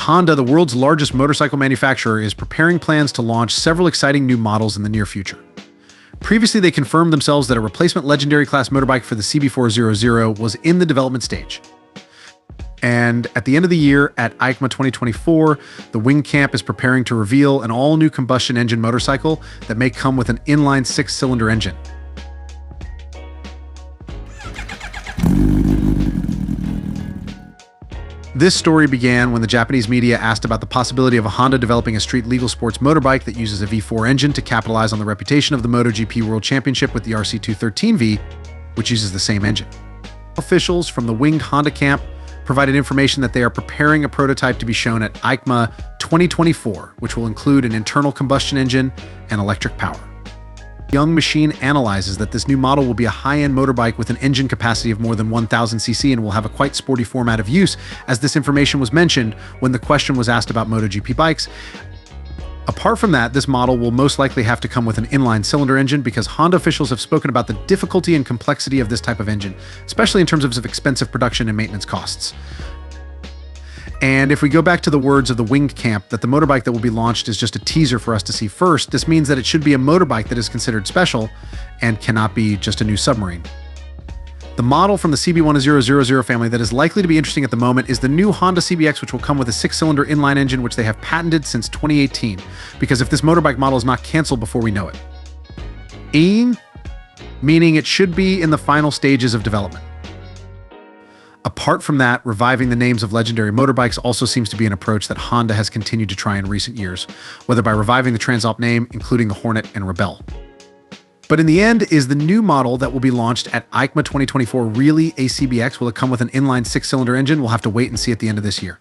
Honda, the world's largest motorcycle manufacturer, is preparing plans to launch several exciting new models in the near future. Previously, they confirmed themselves that a replacement legendary class motorbike for the CB400 was in the development stage. And at the end of the year, at EICMA 2024, the Wing Camp is preparing to reveal an all-new combustion engine motorcycle that may come with an inline 6-cylinder engine. This story began when the Japanese media asked about the possibility of a Honda developing a street legal sports motorbike that uses a V4 engine to capitalize on the reputation of the Moto GP World Championship with the RC213V, which uses the same engine. Officials from the winged Honda camp provided information that they are preparing a prototype to be shown at EICMA 2024, which will include an internal combustion engine and electric power. Young Machine analyzes that this new model will be a high-end motorbike with an engine capacity of more than 1,000 cc and will have a quite sporty format of use, as this information was mentioned when the question was asked about MotoGP bikes. Apart from that, this model will most likely have to come with an inline cylinder engine because Honda officials have spoken about the difficulty and complexity of this type of engine, especially in terms of expensive production and maintenance costs. And if we go back to the words of the Winged Camp that the motorbike that will be launched is just a teaser for us to see first, this means that it should be a motorbike that is considered special and cannot be just a new submarine. The model from the CB1000 family that is likely to be interesting at the moment is the new Honda CBX, which will come with a 6-cylinder inline engine, which they have patented since 2018, because if this motorbike model is not canceled before we know it. Meaning it should be in the final stages of development. Apart from that, reviving the names of legendary motorbikes also seems to be an approach that Honda has continued to try in recent years, whether by reviving the Transalp name, including the Hornet and Rebelle. But in the end, is the new model that will be launched at EICMA 2024 really a CBX? Will it come with an inline 6-cylinder engine? We'll have to wait and see at the end of this year.